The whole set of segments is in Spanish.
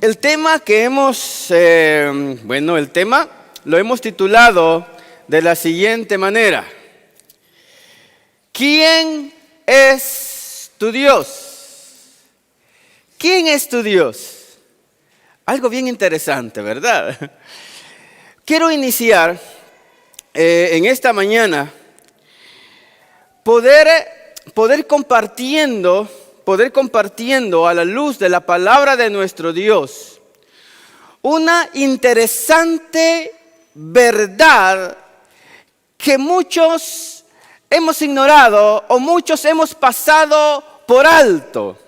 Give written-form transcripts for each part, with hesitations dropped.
El tema que el tema lo hemos titulado de la siguiente manera: ¿quién es tu Dios? ¿Quién es tu Dios? Algo bien interesante, ¿verdad? Quiero iniciar en esta mañana poder compartiendo a la luz de la palabra de nuestro Dios una interesante verdad que muchos hemos ignorado o muchos hemos pasado por alto.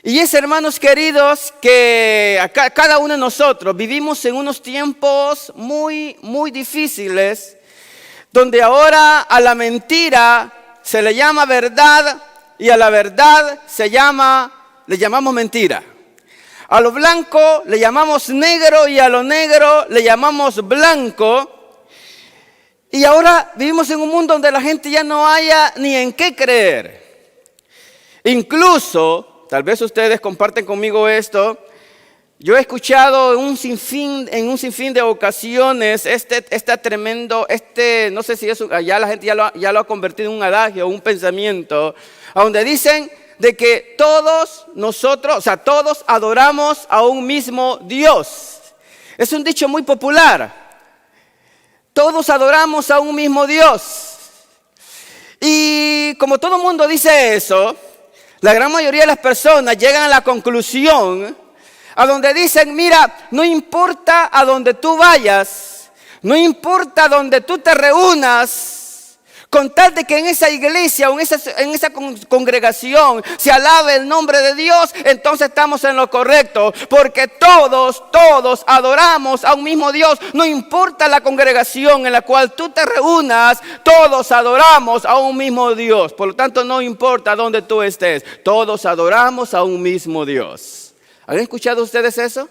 Y es, hermanos queridos, que cada uno de nosotros vivimos en unos tiempos muy, muy difíciles, donde ahora a la mentira se le llama verdad y a la verdad le llamamos mentira. A lo blanco le llamamos negro y a lo negro le llamamos blanco. Y ahora vivimos en un mundo donde la gente ya no haya ni en qué creer. Incluso, tal vez ustedes comparten conmigo esto, yo he escuchado en un sinfín de ocasiones no sé si eso, ya la gente ya lo ha convertido en un adagio, un pensamiento, a donde dicen de que todos adoramos a un mismo Dios. Es un dicho muy popular. Todos adoramos a un mismo Dios. Y como todo el mundo dice eso, la gran mayoría de las personas llegan a la conclusión a donde dicen: mira, no importa a donde tú vayas, no importa donde tú te reúnas, con tal de que en esa iglesia o en esa congregación se alabe el nombre de Dios, entonces estamos en lo correcto, porque todos adoramos a un mismo Dios. No importa la congregación en la cual tú te reúnas, todos adoramos a un mismo Dios. Por lo tanto, no importa dónde tú estés, todos adoramos a un mismo Dios. ¿Han escuchado ustedes eso?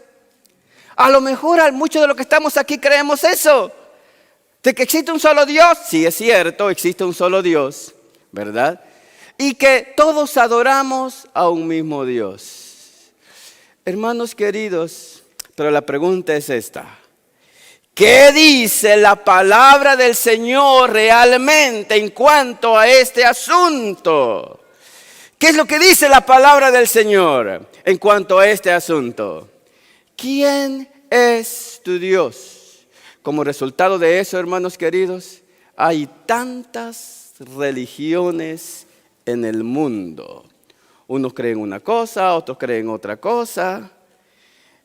A lo mejor muchos de los que estamos aquí creemos eso. ¿De que existe un solo Dios? Sí, es cierto, existe un solo Dios, ¿verdad? Y que todos adoramos a un mismo Dios. Hermanos queridos, pero la pregunta es esta: ¿qué dice la palabra del Señor realmente en cuanto a este asunto? ¿Qué es lo que dice la palabra del Señor en cuanto a este asunto? ¿Quién es tu Dios? Como resultado de eso, hermanos queridos, hay tantas religiones en el mundo. Unos creen una cosa, otros creen otra cosa.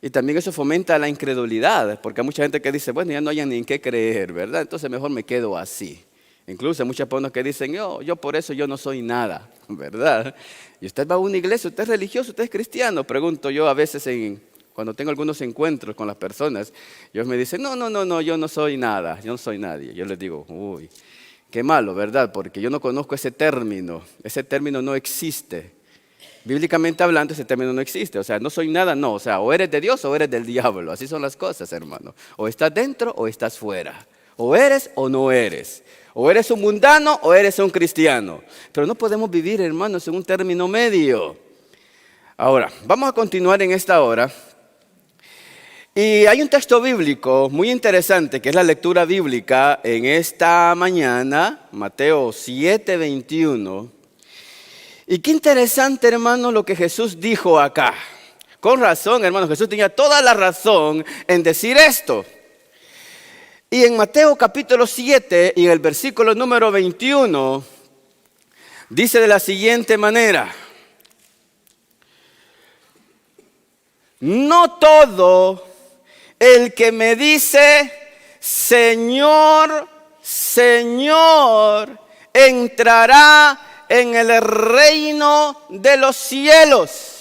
Y también eso fomenta la incredulidad, porque hay mucha gente que dice: bueno, ya no hay ni en qué creer, ¿verdad? Entonces mejor me quedo así. Incluso hay muchas personas que dicen: yo por eso yo no soy nada, ¿verdad? Y usted va a una iglesia, usted es religioso, usted es cristiano. Pregunto yo a veces cuando tengo algunos encuentros con las personas, ellos me dicen: no, yo no soy nada, yo no soy nadie. Yo les digo: uy, qué malo, ¿verdad? Porque yo no conozco ese término no existe. Bíblicamente hablando, ese término no existe. O sea, no soy nada, no. O sea, o eres de Dios o eres del diablo. Así son las cosas, hermano. O estás dentro o estás fuera. O eres o no eres. O eres un mundano o eres un cristiano. Pero no podemos vivir, hermanos, en un término medio. Ahora, vamos a continuar en esta hora. Y hay un texto bíblico muy interesante, que es la lectura bíblica en esta mañana, Mateo 7:21. Y qué interesante, hermano, lo que Jesús dijo acá. Con razón, hermano, Jesús tenía toda la razón en decir esto. Y en Mateo capítulo 7 y en el versículo número 21, dice de la siguiente manera: no todo el que me dice Señor, Señor, entrará en el reino de los cielos.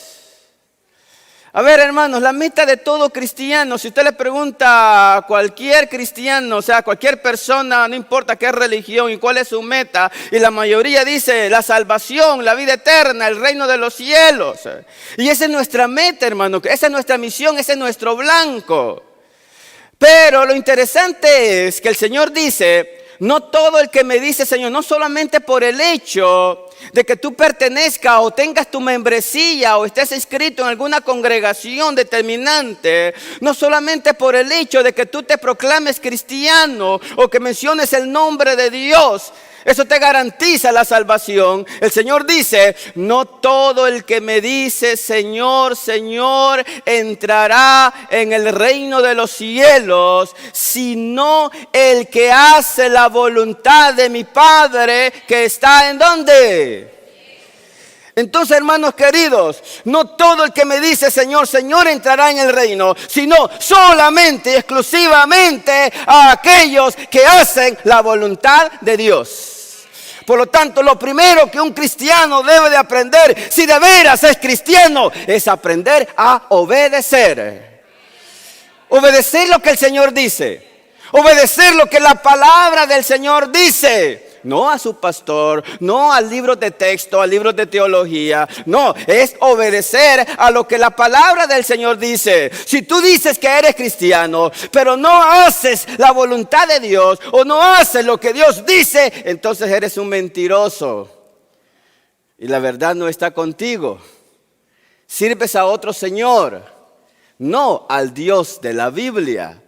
A ver, hermanos, la meta de todo cristiano, si usted le pregunta a cualquier cristiano, o sea, a cualquier persona, no importa qué religión y cuál es su meta, y la mayoría dice la salvación, la vida eterna, el reino de los cielos. Y esa es nuestra meta, hermano, esa es nuestra misión, ese es nuestro blanco. Pero lo interesante es que el Señor dice: no todo el que me dice Señor, no solamente por el hecho de que tú pertenezcas o tengas tu membresía o estés inscrito en alguna congregación determinante, no solamente por el hecho de que tú te proclames cristiano o que menciones el nombre de Dios, eso te garantiza la salvación. El Señor dice, no todo el que me dice Señor, Señor, entrará en el reino de los cielos, sino el que hace la voluntad de mi Padre que está ¿en dónde? Entonces, hermanos queridos, no todo el que me dice Señor, Señor entrará en el reino, sino solamente y exclusivamente a aquellos que hacen la voluntad de Dios. Por lo tanto, lo primero que un cristiano debe de aprender, si de veras es cristiano, es aprender a obedecer. Obedecer lo que el Señor dice. Obedecer lo que la palabra del Señor dice. No a su pastor, no al libro de texto, al libro de teología. No, es obedecer a lo que la palabra del Señor dice. Si tú dices que eres cristiano, pero no haces la voluntad de Dios o no haces lo que Dios dice, entonces eres un mentiroso. Y la verdad no está contigo. Sirves a otro Señor, no al Dios de la Biblia.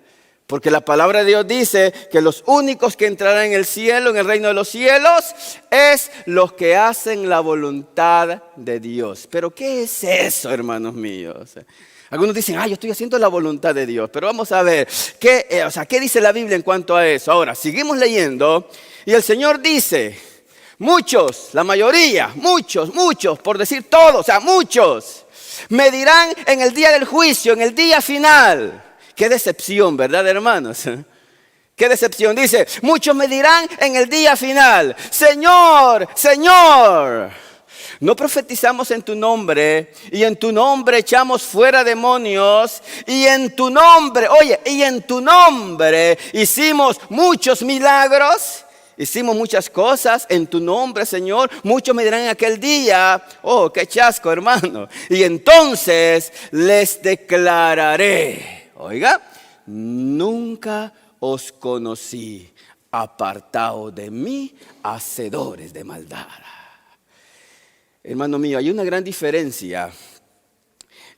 Porque la palabra de Dios dice que los únicos que entrarán en el cielo, en el reino de los cielos, es los que hacen la voluntad de Dios. Pero ¿qué es eso, hermanos míos? Algunos dicen, yo estoy haciendo la voluntad de Dios. Pero vamos a ver, ¿qué dice la Biblia en cuanto a eso? Ahora, seguimos leyendo y el Señor dice, muchos, la mayoría, muchos, por decir todos, muchos, me dirán en el día del juicio, en el día final. Qué decepción, ¿verdad, hermanos? Qué decepción. Dice, muchos me dirán en el día final, Señor, Señor, no profetizamos en tu nombre y en tu nombre echamos fuera demonios y en tu nombre, y en tu nombre hicimos muchos milagros. Hicimos muchas cosas en tu nombre, Señor. Muchos me dirán en aquel día, qué chasco, hermano. Y entonces les declararé. Oiga, nunca os conocí, apartados de mí, hacedores de maldad. Hermano mío, hay una gran diferencia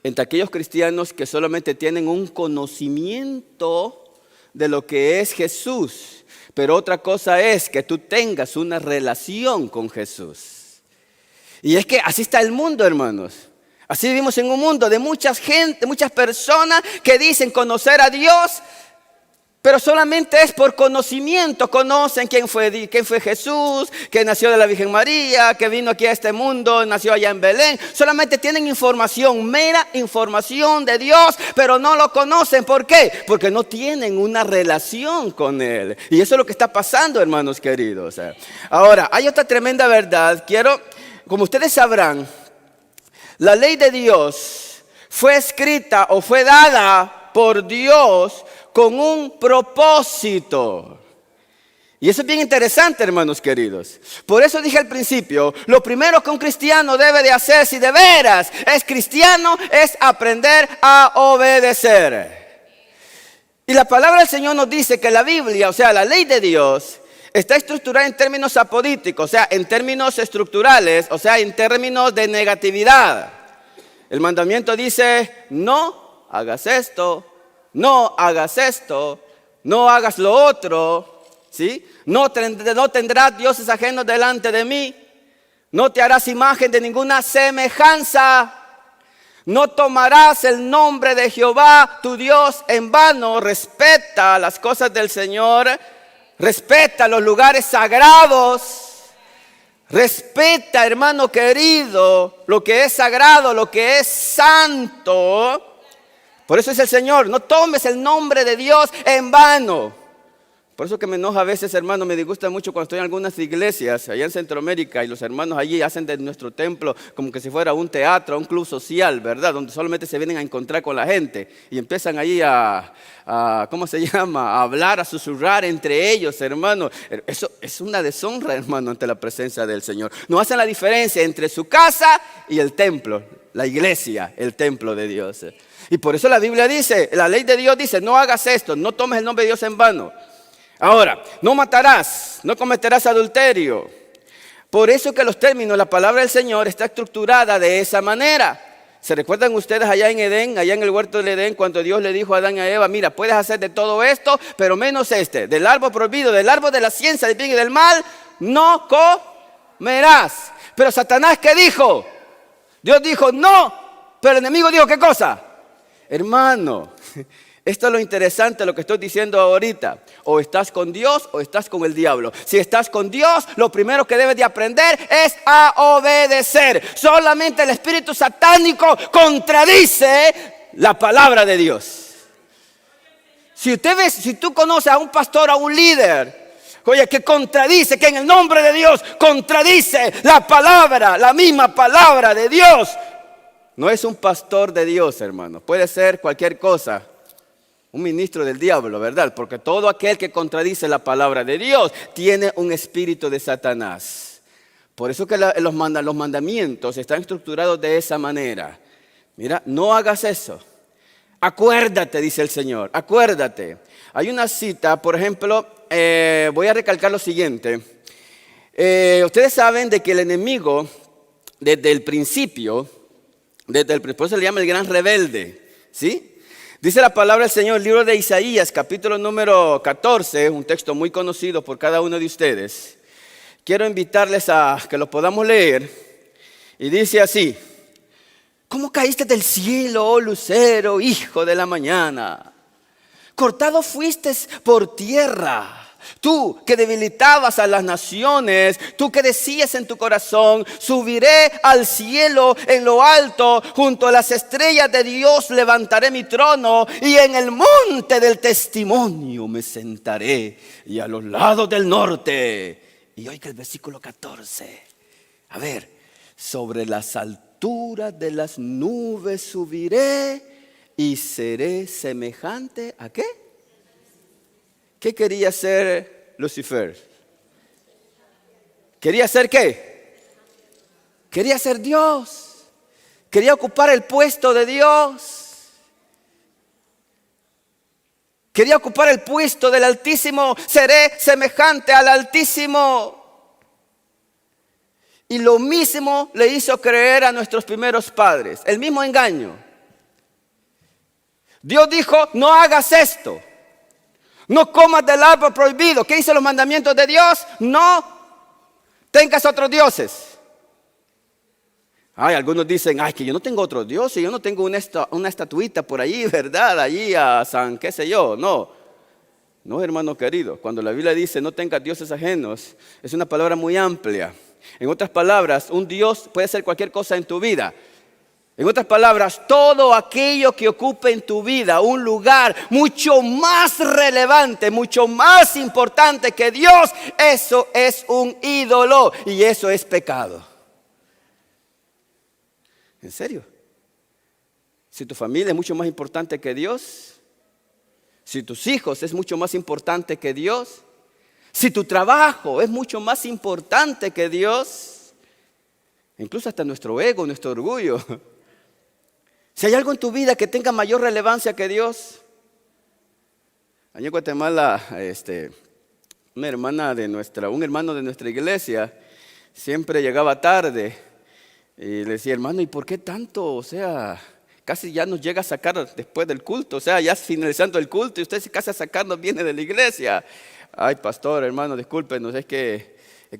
entre aquellos cristianos que solamente tienen un conocimiento de lo que es Jesús, pero otra cosa es que tú tengas una relación con Jesús. Y es que así está el mundo, hermanos. Así vivimos en un mundo de muchas personas que dicen conocer a Dios, pero solamente es por conocimiento. Conocen quién fue Jesús, que nació de la Virgen María, que vino aquí a este mundo, nació allá en Belén. Solamente tienen información, mera información de Dios, pero no lo conocen. ¿Por qué? Porque no tienen una relación con Él. Y eso es lo que está pasando, hermanos queridos. Ahora, hay otra tremenda verdad. Como ustedes sabrán, la ley de Dios fue escrita o fue dada por Dios con un propósito. Y eso es bien interesante, hermanos queridos. Por eso dije al principio, lo primero que un cristiano debe de hacer, si de veras es cristiano, es aprender a obedecer. Y la palabra del Señor nos dice que la Biblia, o sea, la ley de Dios, está estructurada en términos apodíticos, o sea, en términos estructurales, o sea, en términos de negatividad. El mandamiento dice, no hagas esto, no hagas esto, no hagas lo otro, ¿sí? No tendrás dioses ajenos delante de mí, no te harás imagen de ninguna semejanza, no tomarás el nombre de Jehová, tu Dios, en vano. Respeta las cosas del Señor. Respeta los lugares sagrados. Respeta, hermano querido, lo que es sagrado, lo que es santo. Por eso dice el Señor, no tomes el nombre de Dios en vano. Por eso que me enoja a veces, hermano, me disgusta mucho cuando estoy en algunas iglesias allá en Centroamérica y los hermanos allí hacen de nuestro templo como que si fuera un teatro, un club social, ¿verdad? Donde solamente se vienen a encontrar con la gente y empiezan allí ¿cómo se llama? A hablar, a susurrar entre ellos, hermano. Eso es una deshonra, hermano, ante la presencia del Señor. No hacen la diferencia entre su casa y el templo, la iglesia, el templo de Dios. Y por eso la Biblia dice, la ley de Dios dice, no hagas esto, no tomes el nombre de Dios en vano. Ahora, no matarás, no cometerás adulterio. Por eso que los términos, la palabra del Señor está estructurada de esa manera. ¿Se recuerdan ustedes allá en Edén, allá en el huerto del Edén, cuando Dios le dijo a Adán y a Eva, mira, puedes hacer de todo esto, pero menos del árbol prohibido, del árbol de la ciencia del bien y del mal, no comerás. Pero Satanás, ¿qué dijo? Dios dijo, no, pero el enemigo dijo, ¿qué cosa? Hermano, esto es lo interesante, lo que estoy diciendo ahorita. O estás con Dios o estás con el diablo. Si estás con Dios, lo primero que debes de aprender es a obedecer. Solamente el espíritu satánico contradice la palabra de Dios. Si tú conoces a un pastor, a un líder, oye, que contradice, que en el nombre de Dios contradice la palabra, la misma palabra de Dios, no es un pastor de Dios, hermano. Puede ser cualquier cosa. Un ministro del diablo, ¿verdad? Porque todo aquel que contradice la palabra de Dios tiene un espíritu de Satanás. Por eso que los mandamientos están estructurados de esa manera. Mira, no hagas eso. Acuérdate, dice el Señor, acuérdate. Hay una cita, por ejemplo, voy a recalcar lo siguiente. Ustedes saben de que el enemigo, desde el principio, por eso se le llama el gran rebelde, ¿sí? Dice la palabra del Señor, el libro de Isaías, capítulo número 14, un texto muy conocido por cada uno de ustedes. Quiero invitarles a que lo podamos leer. Y dice así, ¿cómo caíste del cielo, oh lucero, hijo de la mañana? Cortado fuiste por tierra. Tú que debilitabas a las naciones, tú que decías en tu corazón, subiré al cielo en lo alto, junto a las estrellas de Dios levantaré mi trono y en el monte del testimonio me sentaré y a los lados del norte. Y oiga el versículo 14, a ver, sobre las alturas de las nubes subiré y seré semejante ¿a qué? ¿Qué quería ser Lucifer? ¿Quería ser qué? Quería ser Dios. Quería ocupar el puesto de Dios. Quería ocupar el puesto del Altísimo. Seré semejante al Altísimo. Y lo mismo le hizo creer a nuestros primeros padres. El mismo engaño. Dios dijo, no hagas esto. No comas del árbol prohibido. ¿Qué dicen los mandamientos de Dios? No tengas otros dioses. Ay, algunos dicen, ay, que yo no tengo otros dioses, yo no tengo una estatuita por ahí, ¿verdad? Allí a San qué sé yo. No, hermano querido. Cuando la Biblia dice no tengas dioses ajenos, es una palabra muy amplia. En otras palabras, un Dios puede ser cualquier cosa en tu vida. En otras palabras, todo aquello que ocupe en tu vida un lugar mucho más relevante, mucho más importante que Dios, eso es un ídolo y eso es pecado. ¿En serio? Si tu familia es mucho más importante que Dios, si tus hijos es mucho más importante que Dios, si tu trabajo es mucho más importante que Dios, incluso hasta nuestro ego, nuestro orgullo. Si hay algo en tu vida que tenga mayor relevancia que Dios. Allá en Guatemala, un hermano de nuestra iglesia siempre llegaba tarde y le decía, hermano, ¿y por qué tanto? O sea, casi ya nos llega a sacar después del culto, o sea, ya finalizando el culto y usted casi a sacarnos viene de la iglesia. Ay, pastor, hermano, discúlpenos, es que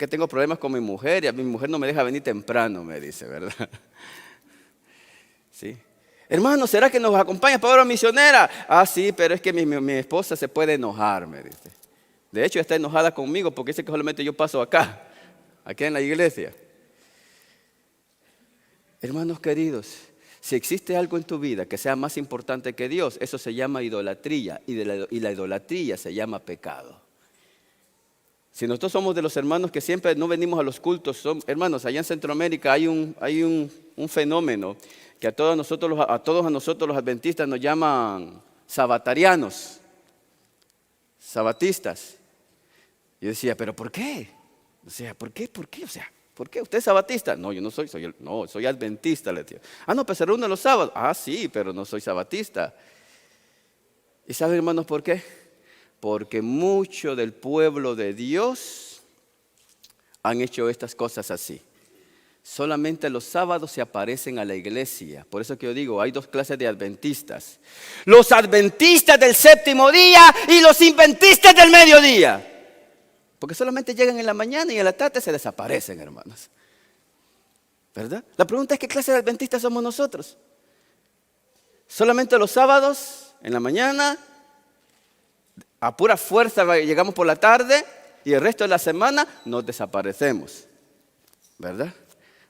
tengo problemas con mi mujer y a mi mujer no me deja venir temprano, me dice, ¿verdad? Sí. Hermano, ¿será que nos acompañas para obra misionera? Ah, sí, pero es que mi esposa se puede enojar, me dice. De hecho, está enojada conmigo porque dice que solamente yo paso acá en la iglesia. Hermanos queridos, si existe algo en tu vida que sea más importante que Dios, eso se llama idolatría y la idolatría se llama pecado. Si nosotros somos de los hermanos que siempre no venimos a los cultos, hermanos, allá en Centroamérica hay un fenómeno que a todos nosotros los adventistas nos llaman sabatarianos, sabatistas. Yo decía, ¿pero por qué? O sea, ¿por qué? O sea, ¿por qué? ¿Usted es sabatista? No, yo no soy adventista, le digo. Ah, no, pues se reúnen los sábados. Ah, sí, pero no soy sabatista. ¿Y saben, hermanos, por qué? Porque mucho del pueblo de Dios han hecho estas cosas así. Solamente los sábados se aparecen a la iglesia. Por eso que yo digo, hay dos clases de adventistas. Los adventistas del séptimo día y los inventistas del mediodía. Porque solamente llegan en la mañana y en la tarde se desaparecen, hermanos. ¿Verdad? La pregunta es, ¿qué clase de adventistas somos nosotros? Solamente los sábados, en la mañana, a pura fuerza llegamos por la tarde y el resto de la semana nos desaparecemos. ¿Verdad?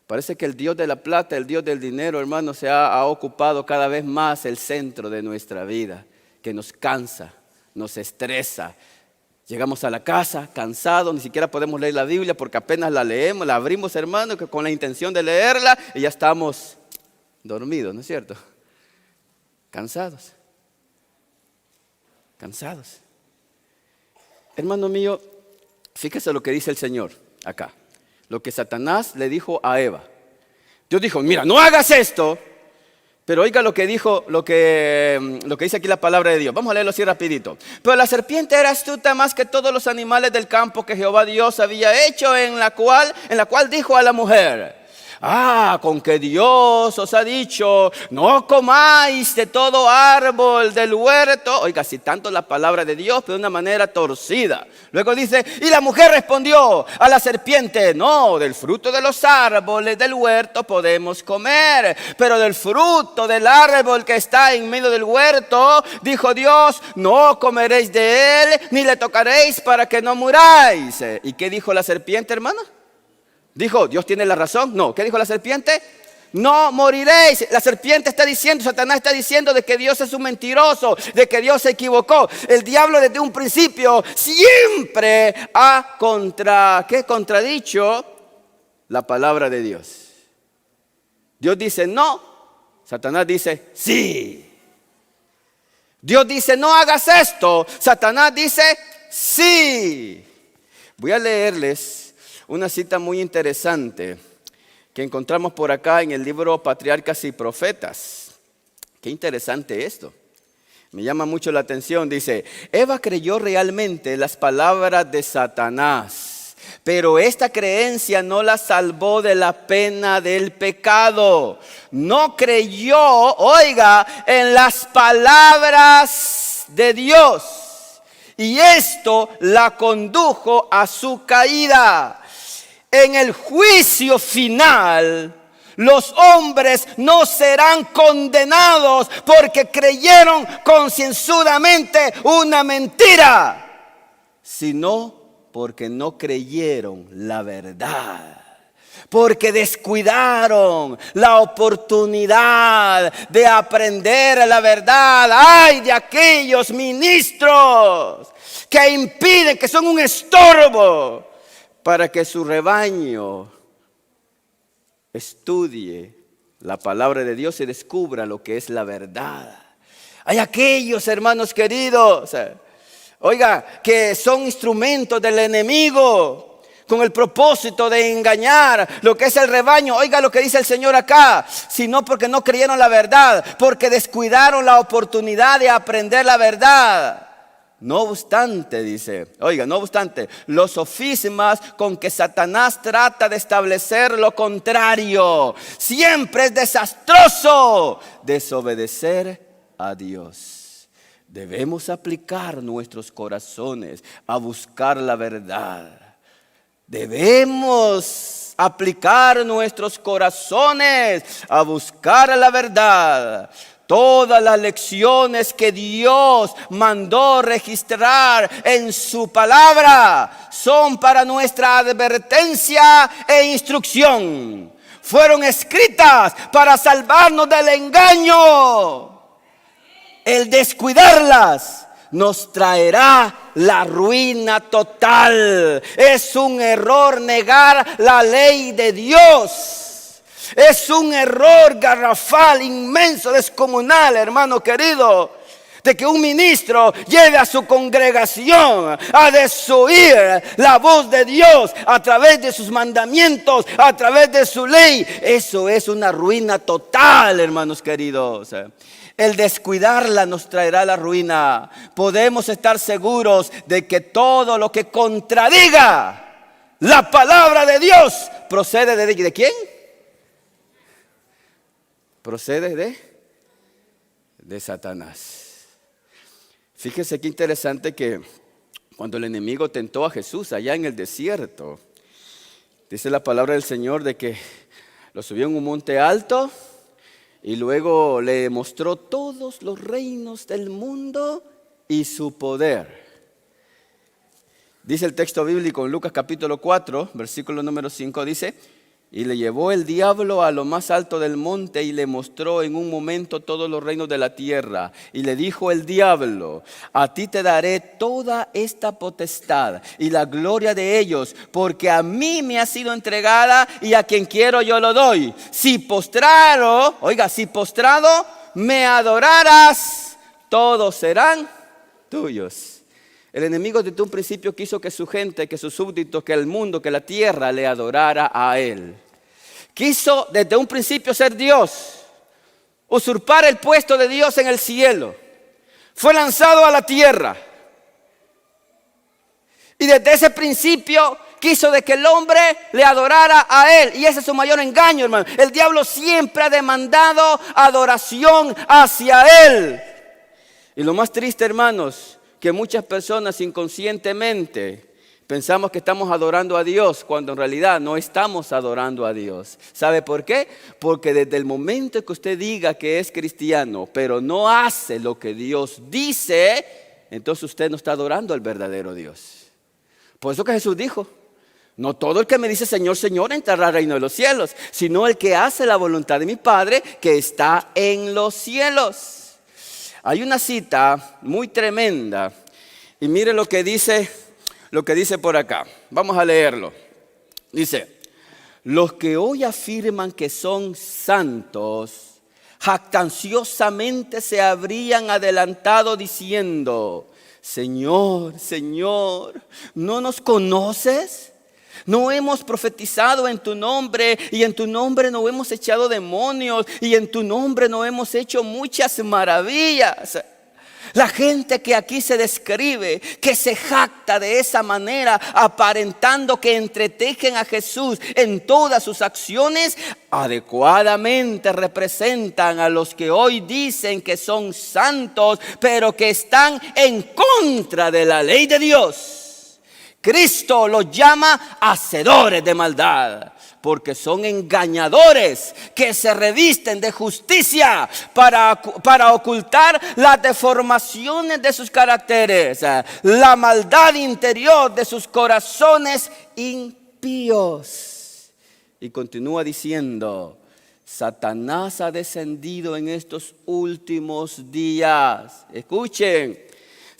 Parece que el Dios de la plata, el Dios del dinero, hermano, se ha ocupado cada vez más el centro de nuestra vida, que nos cansa, nos estresa. Llegamos a la casa cansados, ni siquiera podemos leer la Biblia porque apenas la leemos, la abrimos, hermano, que con la intención de leerla y ya estamos dormidos, ¿no es cierto? Cansados. Cansados. Hermano mío, fíjese lo que dice el Señor acá. Lo que Satanás le dijo a Eva. Dios dijo, mira, no hagas esto. Pero oiga lo que dijo, lo que dice aquí la palabra de Dios. Vamos a leerlo así rapidito. Pero la serpiente era astuta más que todos los animales del campo que Jehová Dios había hecho, en la cual dijo a la mujer: con que Dios os ha dicho, no comáis de todo árbol del huerto. Oiga, citando la palabra de Dios, pero de una manera torcida. Luego dice, y la mujer respondió a la serpiente, no, del fruto de los árboles del huerto podemos comer, pero del fruto del árbol que está en medio del huerto, dijo Dios, no comeréis de él, ni le tocaréis para que no muráis. ¿Y qué dijo la serpiente, hermano? Dijo, ¿Dios tiene la razón? No. ¿Qué dijo la serpiente? No moriréis. La serpiente está diciendo, Satanás está diciendo de que Dios es un mentiroso, de que Dios se equivocó. El diablo desde un principio siempre ha contradicho la palabra de Dios. Dios dice no, Satanás dice sí. Dios dice no hagas esto, Satanás dice sí. Voy a leerles una cita muy interesante que encontramos por acá en el libro Patriarcas y Profetas. Qué interesante esto. Me llama mucho la atención. Dice, Eva creyó realmente las palabras de Satanás, pero esta creencia no la salvó de la pena del pecado. No creyó, oiga, en las palabras de Dios. Y esto la condujo a su caída. En el juicio final, los hombres no serán condenados porque creyeron concienzudamente una mentira, sino porque no creyeron la verdad. Porque descuidaron la oportunidad de aprender la verdad. ¡Ay de aquellos ministros que impiden, que son un estorbo para que su rebaño estudie la palabra de Dios y descubra lo que es la verdad! Hay aquellos hermanos queridos, oiga, que son instrumentos del enemigo con el propósito de engañar lo que es el rebaño. Oiga lo que dice el Señor acá, sino porque no creyeron la verdad, porque descuidaron la oportunidad de aprender la verdad. No obstante, dice, oiga, no obstante, los sofismas con que Satanás trata de establecer lo contrario, siempre es desastroso desobedecer a Dios. Debemos aplicar nuestros corazones a buscar la verdad. Debemos aplicar nuestros corazones a buscar la verdad. Todas las lecciones que Dios mandó registrar en su palabra son para nuestra advertencia e instrucción. Fueron escritas para salvarnos del engaño. El descuidarlas nos traerá la ruina total. Es un error negar la ley de Dios. Es un error garrafal, inmenso, descomunal, hermano querido, de que un ministro lleve a su congregación a desoír la voz de Dios a través de sus mandamientos, a través de su ley. Eso es una ruina total, hermanos queridos. El descuidarla nos traerá la ruina. Podemos estar seguros de que todo lo que contradiga La palabra de Dios procede ¿de quién? Procede de Satanás. Fíjese qué interesante que cuando el enemigo tentó a Jesús allá en el desierto, dice la palabra del Señor de que lo subió en un monte alto y luego le mostró todos los reinos del mundo y su poder. Dice el texto bíblico en Lucas capítulo 4, versículo número 5, dice: y le llevó el diablo a lo más alto del monte y le mostró en un momento todos los reinos de la tierra. Y le dijo el diablo: a ti te daré toda esta potestad y la gloria de ellos, porque a mí me ha sido entregada y a quien quiero yo lo doy. Si postrado me adoraras, todos serán tuyos. El enemigo desde un principio quiso que su gente, que sus súbditos, que el mundo, que la tierra le adorara a él. Quiso desde un principio ser Dios, usurpar el puesto de Dios en el cielo. Fue lanzado a la tierra. Y desde ese principio quiso de que el hombre le adorara a él. Y ese es su mayor engaño, hermano. El diablo siempre ha demandado adoración hacia él. Y lo más triste, hermanos, que muchas personas inconscientemente pensamos que estamos adorando a Dios cuando en realidad no estamos adorando a Dios. ¿Sabe por qué? Porque desde el momento que usted diga que es cristiano, pero no hace lo que Dios dice, entonces usted no está adorando al verdadero Dios. Por eso que Jesús dijo: no todo el que me dice Señor, Señor entrará al reino de los cielos, sino el que hace la voluntad de mi Padre que está en los cielos. Hay una cita muy tremenda y mire lo que dice por acá. Vamos a leerlo. Dice: los que hoy afirman que son santos, jactanciosamente se habrían adelantado diciendo: Señor, Señor, ¿no nos conoces? No hemos profetizado en tu nombre, y en tu nombre no hemos echado demonios, y en tu nombre no hemos hecho muchas maravillas. La gente que aquí se describe, que se jacta de esa manera, aparentando que entretejen a Jesús en todas sus acciones, adecuadamente representan a los que hoy dicen que son santos, pero que están en contra de la ley de Dios. Cristo los llama hacedores de maldad, porque son engañadores que se revisten de justicia para ocultar las deformaciones de sus caracteres, la maldad interior de sus corazones impíos. Y continúa diciendo: Satanás ha descendido en estos últimos días. Escuchen.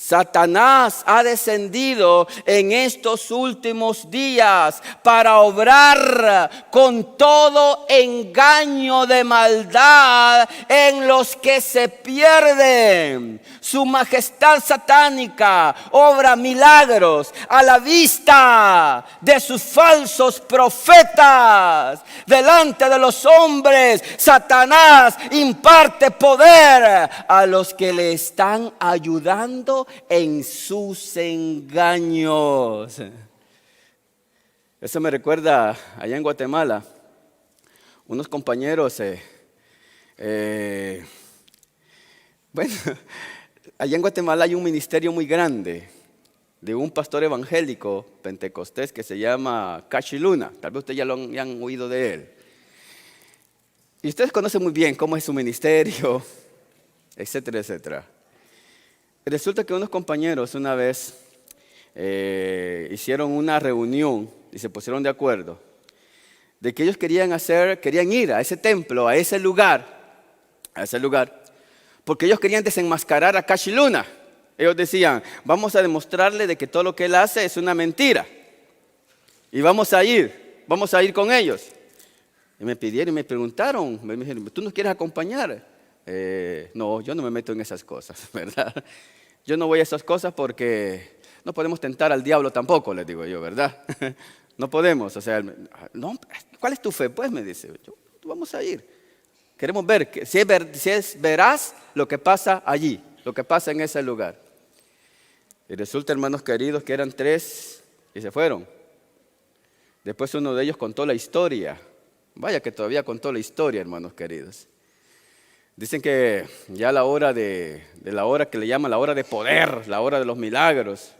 Satanás ha descendido en estos últimos días para obrar con todo engaño de maldad en los que se pierden. Su majestad satánica obra milagros a la vista de sus falsos profetas. Delante de los hombres, Satanás imparte poder a los que le están ayudando en sus engaños. Eso me recuerda allá en Guatemala, unos compañeros, bueno, allá en Guatemala hay un ministerio muy grande de un pastor evangélico pentecostés que se llama Cachi Luna. Tal vez ustedes ya han oído de él. Y ustedes conocen muy bien cómo es su ministerio, etcétera, etcétera. Resulta que unos compañeros una vez hicieron una reunión y se pusieron de acuerdo de que ellos querían ir a ese templo, a ese lugar, porque ellos querían desenmascarar a Cachi Luna. Ellos decían: vamos a demostrarle de que todo lo que él hace es una mentira y vamos a ir con ellos. Y me pidieron y me preguntaron, me dijeron: ¿tú nos quieres acompañar? No, yo no me meto en esas cosas, ¿verdad? Yo no voy a esas cosas porque no podemos tentar al diablo tampoco, les digo yo, ¿verdad? No podemos, o sea, no, ¿cuál es tu fe? Pues me dice, vamos a ir. Queremos ver si es veraz lo que pasa allí, lo que pasa en ese lugar. Y resulta, hermanos queridos, que eran 3 y se fueron. Después uno de ellos contó la historia. Vaya que todavía contó la historia, hermanos queridos. Dicen que ya la hora de la hora que le llaman la hora de poder, la hora de los milagros.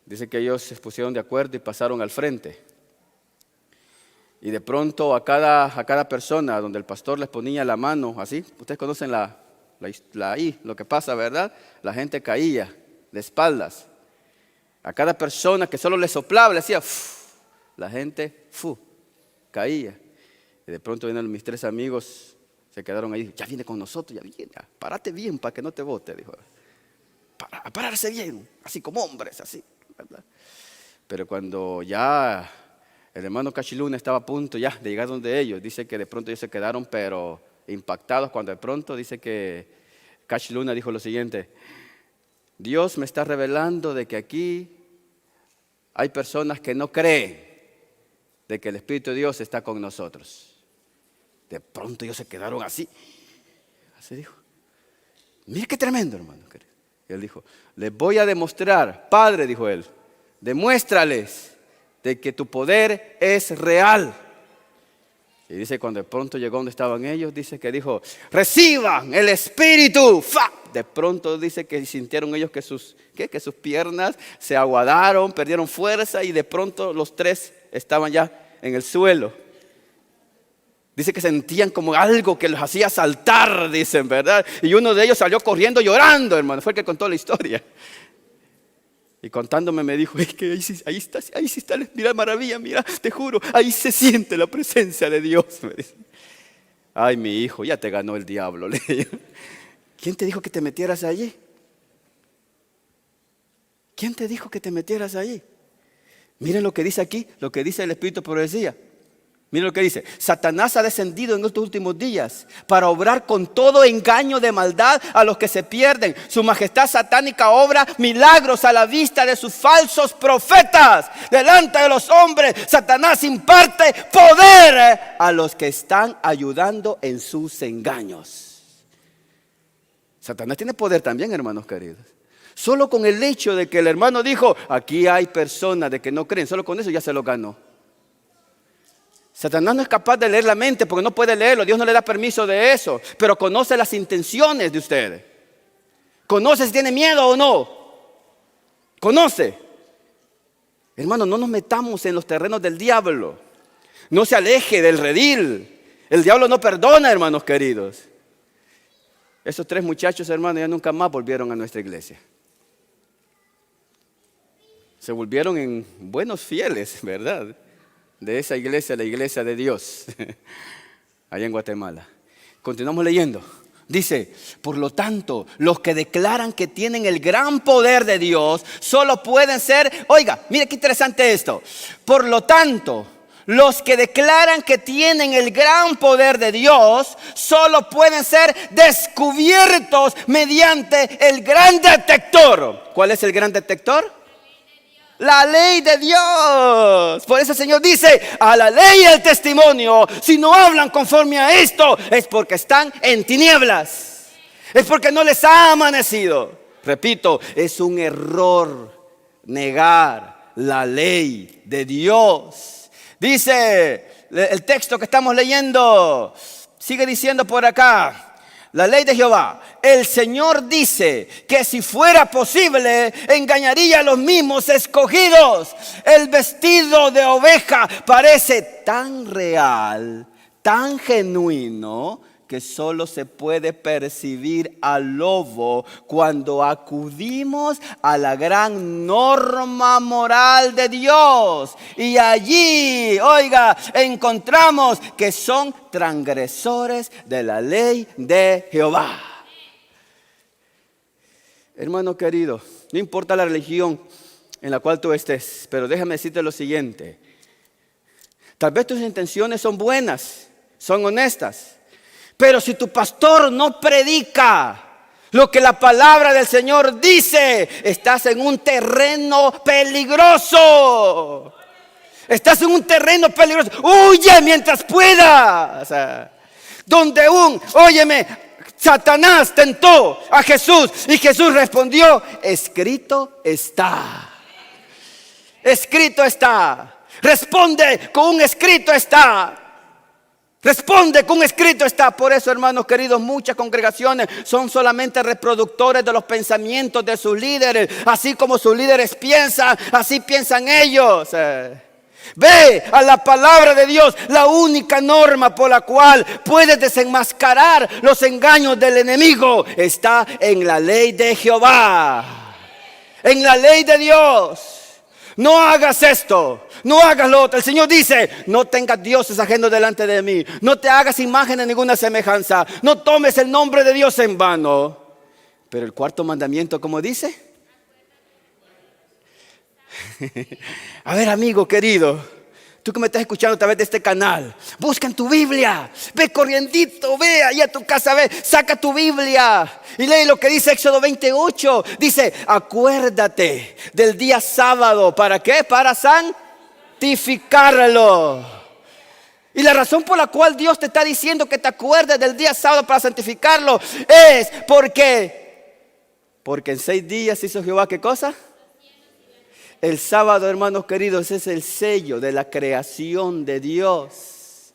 Dicen que ellos se pusieron de acuerdo y pasaron al frente. Y de pronto a cada persona donde el pastor les ponía la mano, así, ustedes conocen lo que pasa, ¿verdad? La gente caía de espaldas. A cada persona que solo le soplaba, le hacía, la gente, caía. Y de pronto vienen mis 3 amigos, se quedaron ahí, ya viene con nosotros, ya viene, párate bien para que no te bote, dijo. A pararse bien, así como hombres, así, ¿verdad? Pero cuando ya el hermano Cachiluna estaba a punto ya de llegar donde ellos, dice que de pronto ellos se quedaron pero impactados cuando de pronto dice que Cachiluna dijo lo siguiente: Dios me está revelando de que aquí hay personas que no creen de que el Espíritu de Dios está con nosotros. De pronto ellos se quedaron así. Así dijo. Mira qué tremendo, hermano. Y él dijo, les voy a demostrar, Padre, dijo él, demuéstrales de que tu poder es real. Y dice, cuando de pronto llegó donde estaban ellos, dice que dijo, reciban el Espíritu. ¡Fa! De pronto dice que sintieron ellos que sus piernas se aguadaron, perdieron fuerza y de pronto los 3 estaban ya en el suelo. Dice que sentían como algo que los hacía saltar, dicen, ¿verdad? Y uno de ellos salió corriendo llorando, hermano. Fue el que contó la historia. Y contándome me dijo, es que ahí está, mira maravilla, mira, te juro, ahí se siente la presencia de Dios. Me dice. Ay, mi hijo, ya te ganó el diablo. Le digo. ¿Quién te dijo que te metieras allí? ¿Quién te dijo que te metieras allí? Miren lo que dice aquí, lo que dice el Espíritu de Profecía. Miren lo que dice, Satanás ha descendido en estos últimos días para obrar con todo engaño de maldad a los que se pierden. Su majestad satánica obra milagros a la vista de sus falsos profetas. Delante de los hombres, Satanás imparte poder a los que están ayudando en sus engaños. Satanás tiene poder también, hermanos queridos. Solo con el hecho de que el hermano dijo, aquí hay personas de que no creen, solo con eso ya se lo ganó. Satanás no es capaz de leer la mente porque no puede leerlo. Dios no le da permiso de eso. Pero conoce las intenciones de ustedes. Conoce si tiene miedo o no. Conoce. Hermano, no nos metamos en los terrenos del diablo. No se aleje del redil. El diablo no perdona, hermanos queridos. Esos 3 muchachos, hermanos, ya nunca más volvieron a nuestra iglesia. Se volvieron en buenos fieles, ¿verdad? De esa iglesia, la iglesia de Dios, allá en Guatemala. Continuamos leyendo. Dice, por lo tanto, los que declaran que tienen el gran poder de Dios, solo pueden ser, oiga, mire qué interesante esto. Por lo tanto, los que declaran que tienen el gran poder de Dios, solo pueden ser descubiertos mediante el gran detector. ¿Cuál es el gran detector? La ley de Dios. Por eso el Señor dice, a la ley y al testimonio, si no hablan conforme a esto, es porque están en tinieblas. Es porque no les ha amanecido. Repito, es un error negar la ley de Dios. Dice el texto que estamos leyendo, sigue diciendo por acá. La ley de Jehová, el Señor dice que si fuera posible engañaría a los mismos escogidos. El vestido de oveja parece tan real, tan genuino, que solo se puede percibir al lobo cuando acudimos a la gran norma moral de Dios. Y allí, oiga, encontramos que son transgresores de la ley de Jehová. Hermano querido, no importa la religión en la cual tú estés, pero déjame decirte lo siguiente. Tal vez tus intenciones son buenas, son honestas. Pero si tu pastor no predica lo que la palabra del Señor dice, estás en un terreno peligroso. Estás en un terreno peligroso. Huye mientras puedas. Donde óyeme, Satanás tentó a Jesús y Jesús respondió, escrito está. Escrito está. Responde con un escrito está. Responde con un escrito está. Por eso, hermanos queridos, muchas congregaciones son solamente reproductores de los pensamientos de sus líderes. Así como sus líderes piensan, así piensan ellos. Ve a la palabra de Dios, la única norma por la cual puedes desenmascarar los engaños del enemigo está en la ley de Jehová, en la ley de Dios. No hagas esto, no hagas lo otro. El Señor dice, no tengas dioses ajenos delante de mí. No te hagas imagen de ninguna semejanza. No tomes el nombre de Dios en vano. Pero el cuarto mandamiento, ¿cómo dice? A ver, amigo querido, tú que me estás escuchando a través de este canal, busca en tu Biblia, ve corriendito, ve ahí a tu casa, ve, saca tu Biblia y lee lo que dice Éxodo 28. Dice, acuérdate del día sábado. ¿Para qué? Para santificarlo. Y la razón por la cual Dios te está diciendo que te acuerdes del día sábado para santificarlo es porque en 6 días hizo Jehová, ¿qué cosa? El sábado, hermanos queridos, es el sello de la creación de Dios.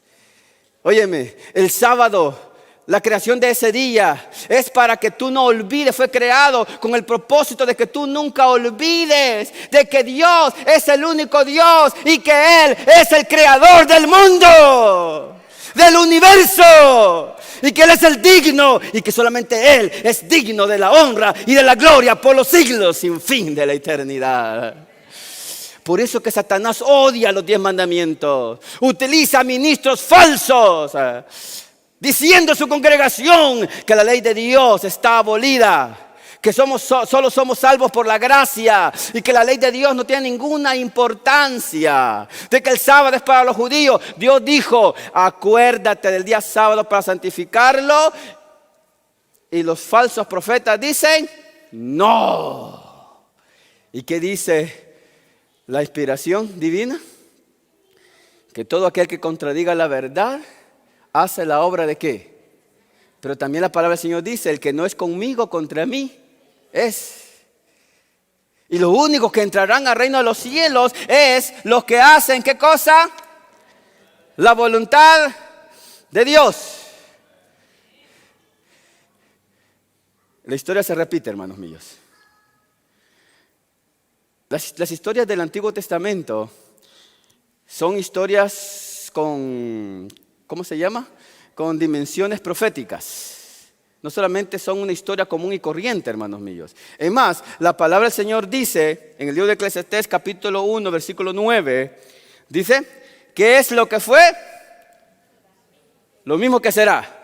Óyeme, el sábado, la creación de ese día es para que tú no olvides. Fue creado con el propósito de que tú nunca olvides de que Dios es el único Dios y que Él es el creador del mundo, del universo, y que Él es el digno y que solamente Él es digno de la honra y de la gloria por los siglos sin fin de la eternidad. Por eso que Satanás odia los 10 mandamientos. Utiliza ministros falsos, diciendo a su congregación que la ley de Dios está abolida, que solo somos salvos por la gracia y que la ley de Dios no tiene ninguna importancia, de que el sábado es para los judíos. Dios dijo, acuérdate del día sábado para santificarlo. Y los falsos profetas dicen, no. ¿Y qué dice la inspiración divina? Que todo aquel que contradiga la verdad hace la obra de ¿qué? Pero también la palabra del Señor dice, el que no es conmigo, contra mí es. Y los únicos que entrarán al reino de los cielos es los que hacen ¿qué cosa? La voluntad de Dios. La historia se repite, hermanos míos. Las historias del Antiguo Testamento son historias con, ¿cómo se llama? Con dimensiones proféticas. No solamente son una historia común y corriente, hermanos míos. Es más, la palabra del Señor dice, en el libro de Eclesiastés capítulo 1, versículo 9, dice, ¿qué es lo que fue? Lo mismo que será.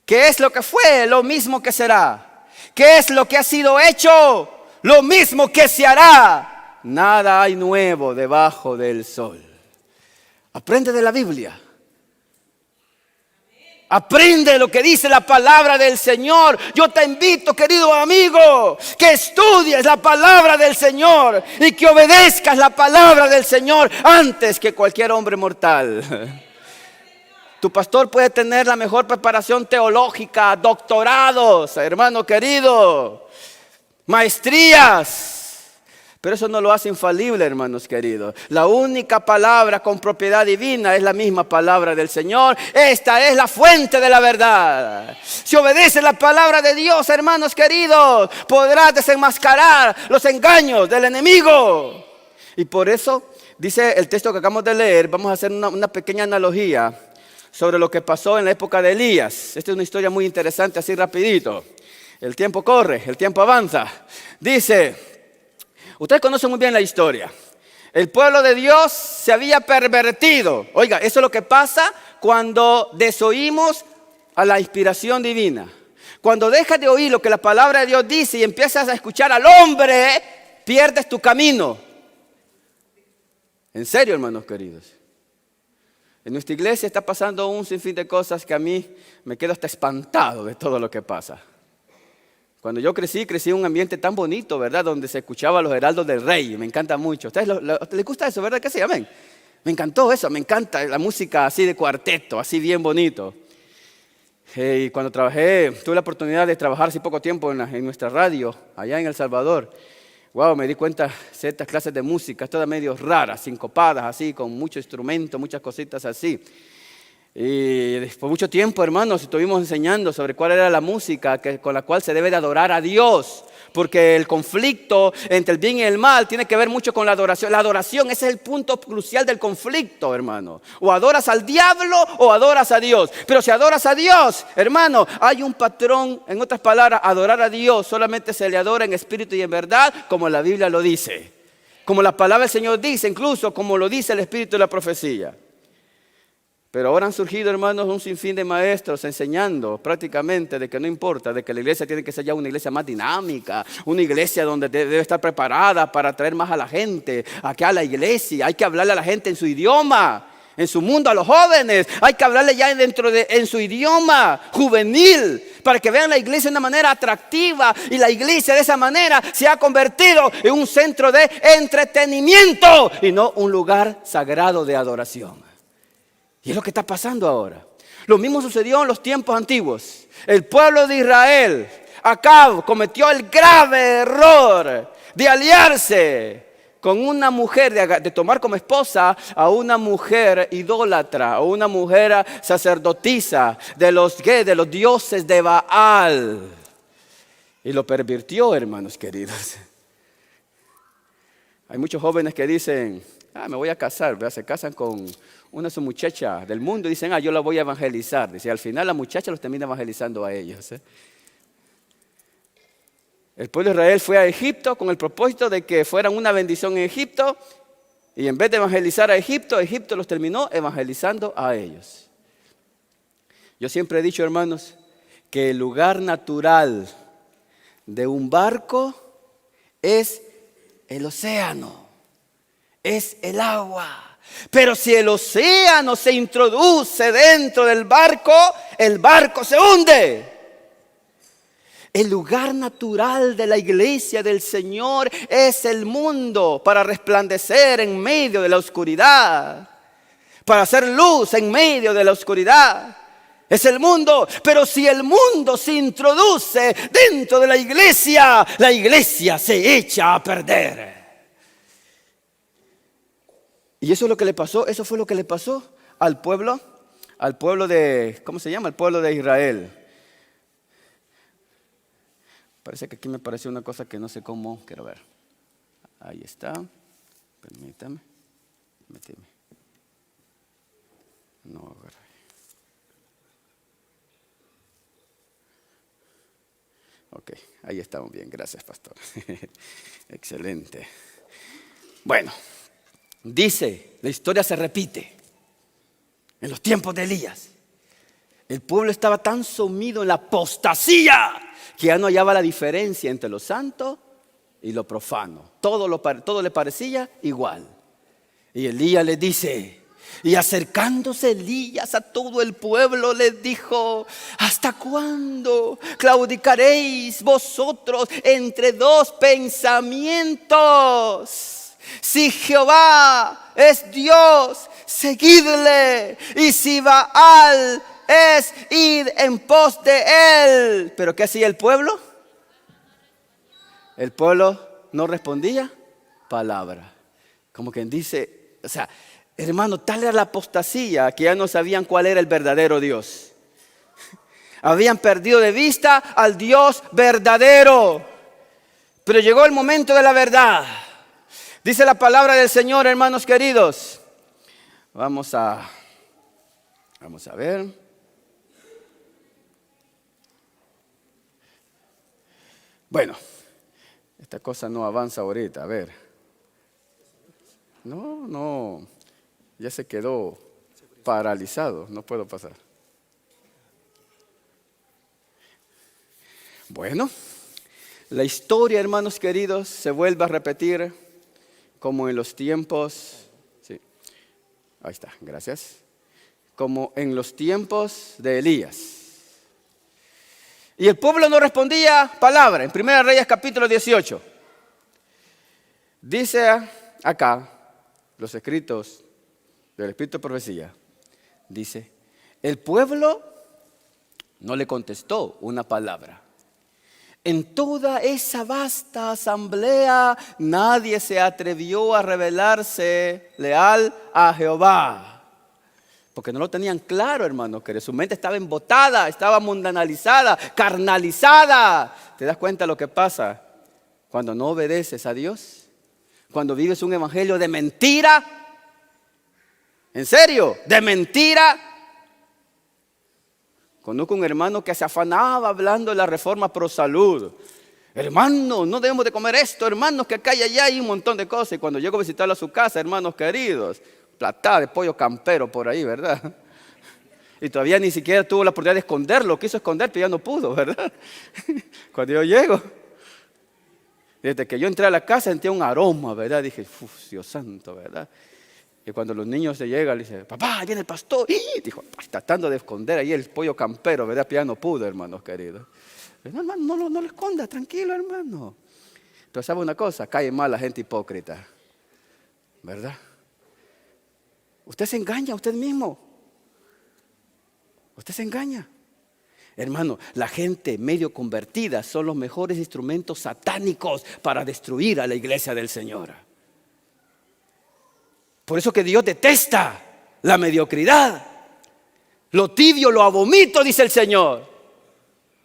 ¿Qué es lo que fue? Lo mismo que será. ¿Qué es lo que ha sido hecho? Lo mismo que se hará. Nada hay nuevo debajo del sol. Aprende de la Biblia. Aprende lo que dice la palabra del Señor. Yo te invito, querido amigo, que estudies la palabra del Señor y que obedezcas la palabra del Señor antes que cualquier hombre mortal. Tu pastor puede tener la mejor preparación teológica, doctorados, hermano querido, maestrías. Pero eso no lo hace infalible, hermanos queridos. La única palabra con propiedad divina es la misma palabra del Señor. Esta es la fuente de la verdad. Si obedeces la palabra de Dios, hermanos queridos, podrás desenmascarar los engaños del enemigo. Y por eso, dice el texto que acabamos de leer, vamos a hacer una pequeña analogía sobre lo que pasó en la época de Elías. Esta es una historia muy interesante, así rapidito. El tiempo corre, el tiempo avanza. Dice... Ustedes conocen muy bien la historia. El pueblo de Dios se había pervertido. Oiga, eso es lo que pasa cuando desoímos a la inspiración divina. Cuando dejas de oír lo que la palabra de Dios dice y empiezas a escuchar al hombre, pierdes tu camino. En serio, hermanos queridos. En nuestra iglesia está pasando un sinfín de cosas que a mí me quedo hasta espantado de todo lo que pasa. Cuando yo crecí en un ambiente tan bonito, ¿verdad? Donde se escuchaba los heraldos del rey. Me encanta mucho. ¿A ustedes les gusta eso, verdad que sí? Amén. Me encantó eso. Me encanta la música así de cuarteto, así bien bonito. Y cuando tuve la oportunidad de trabajar hace poco tiempo en nuestra radio, allá en El Salvador. Wow, me di cuenta, ciertas clases de música, todas medio raras, sincopadas, así, con mucho instrumento, muchas cositas así. Y después de mucho tiempo, hermanos, estuvimos enseñando sobre cuál era la música con la cual se debe de adorar a Dios. Porque el conflicto entre el bien y el mal tiene que ver mucho con la adoración. La adoración, ese es el punto crucial del conflicto, hermano. O adoras al diablo o adoras a Dios. Pero si adoras a Dios, hermano, hay un patrón. En otras palabras, adorar a Dios solamente se le adora en espíritu y en verdad, como la Biblia lo dice. Como la palabra del Señor dice, incluso como lo dice el espíritu de la profecía. Pero ahora han surgido, hermanos, un sinfín de maestros enseñando prácticamente de que no importa, de que la iglesia tiene que ser ya una iglesia más dinámica, una iglesia donde debe estar preparada para atraer más a la gente, aquí a la iglesia. Hay que hablarle a la gente en su idioma, en su mundo, a los jóvenes. Hay que hablarle ya en su idioma juvenil, para que vean la iglesia de una manera atractiva. Y la iglesia de esa manera se ha convertido en un centro de entretenimiento y no un lugar sagrado de adoración. Y es lo que está pasando ahora. Lo mismo sucedió en los tiempos antiguos. El pueblo de Israel, Acab, cometió el grave error de aliarse con una mujer, de tomar como esposa a una mujer idólatra, o una mujer sacerdotisa de los dioses de Baal. Y lo pervirtió, hermanos queridos. Hay muchos jóvenes que dicen, me voy a casar, ¿verdad? Se casan con una su muchacha del mundo y dicen, yo la voy a evangelizar. Dice, al final la muchacha los termina evangelizando a ellos. El pueblo de Israel fue a Egipto con el propósito de que fueran una bendición en Egipto, y en vez de evangelizar a Egipto, Egipto los terminó evangelizando a ellos. Yo siempre he dicho, hermanos, que el lugar natural de un barco es el océano, es el agua. Pero si el océano se introduce dentro del barco, el barco se hunde. El lugar natural de la iglesia del Señor es el mundo, para resplandecer en medio de la oscuridad, para hacer luz en medio de la oscuridad. Es el mundo. Pero si el mundo se introduce dentro de la iglesia se echa a perder. Y eso es lo que le pasó, eso fue lo que le pasó al pueblo de, ¿cómo se llama? Al pueblo de Israel. Parece que aquí me pareció una cosa que no sé cómo, quiero ver. Ahí está, permítame. No, ok, ahí estamos bien, gracias pastor. Excelente. Bueno. Dice, la historia se repite. En los tiempos de Elías, el pueblo estaba tan sumido en la apostasía que ya no hallaba la diferencia entre lo santo y lo profano. Todo le parecía igual. Y Elías le dice, y acercándose Elías a todo el pueblo les dijo, ¿hasta cuándo claudicaréis vosotros entre dos pensamientos? Si Jehová es Dios, seguidle. Y si Baal es, id en pos de él. ¿Pero qué hacía el pueblo? El pueblo no respondía palabra. Como quien dice, hermano, tal era la apostasía que ya no sabían cuál era el verdadero Dios. Habían perdido de vista al Dios verdadero. Pero llegó el momento de la verdad. Dice la palabra del Señor, hermanos queridos. Vamos a ver. Bueno, esta cosa no avanza ahorita, a ver. No, ya se quedó paralizado, no puedo pasar. Bueno, la historia, hermanos queridos, se vuelve a repetir. Como en los tiempos, sí, ahí está, gracias. Como en los tiempos de Elías. Y el pueblo no respondía palabra. En 1 Reyes capítulo 18. Dice acá, los escritos del Espíritu de Profecía. Dice, el pueblo no le contestó una palabra. En toda esa vasta asamblea nadie se atrevió a revelarse leal a Jehová. Porque no lo tenían claro, hermano, que su mente estaba embotada, estaba mundanalizada, carnalizada. ¿Te das cuenta lo que pasa cuando no obedeces a Dios? Cuando vives un evangelio de mentira. ¿En serio? ¿De mentira? Conozco un hermano que se afanaba hablando de la reforma pro salud. Hermano, no debemos de comer esto, hermanos, que acá y allá hay un montón de cosas. Y cuando llego a visitarlo a su casa, hermanos queridos, platada de pollo campero por ahí, ¿verdad? Y todavía ni siquiera tuvo la oportunidad de esconderlo. Quiso esconder, pero ya no pudo, ¿verdad? Cuando yo llego, desde que yo entré a la casa sentía un aroma, ¿verdad? Dije, Dios santo, ¿verdad? Y cuando los niños se llegan, le dicen, papá, viene el pastor. Y dijo, tratando de esconder ahí el pollo campero, ¿verdad? Pero ya no pudo, hermanos queridos. No, hermano, no lo esconda, tranquilo, hermano. Pero ¿sabe una cosa? Cae mal la gente hipócrita, ¿verdad? Usted se engaña a usted mismo. Usted se engaña. Hermano, la gente medio convertida son los mejores instrumentos satánicos para destruir a la iglesia del Señor. Por eso que Dios detesta la mediocridad. Lo tibio lo vomito, dice el Señor.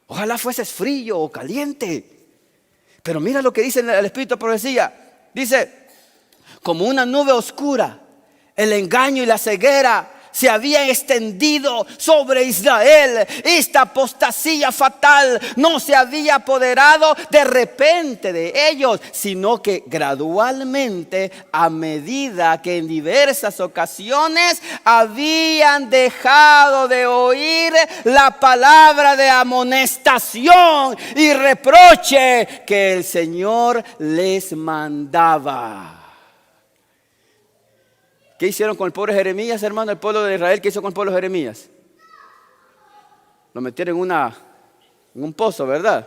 Ojalá fueses frío o caliente. Pero mira lo que dice el Espíritu de Profecía. Dice, como una nube oscura, el engaño y la ceguera se habían extendido sobre Israel. Esta apostasía fatal no se había apoderado de repente de ellos, sino que gradualmente, a medida que en diversas ocasiones habían dejado de oír la palabra de amonestación y reproche que el Señor les mandaba. ¿Qué hicieron con el pobre Jeremías, hermano? El pueblo de Israel, ¿qué hizo con el pueblo de Jeremías? Lo metieron en un pozo, ¿verdad?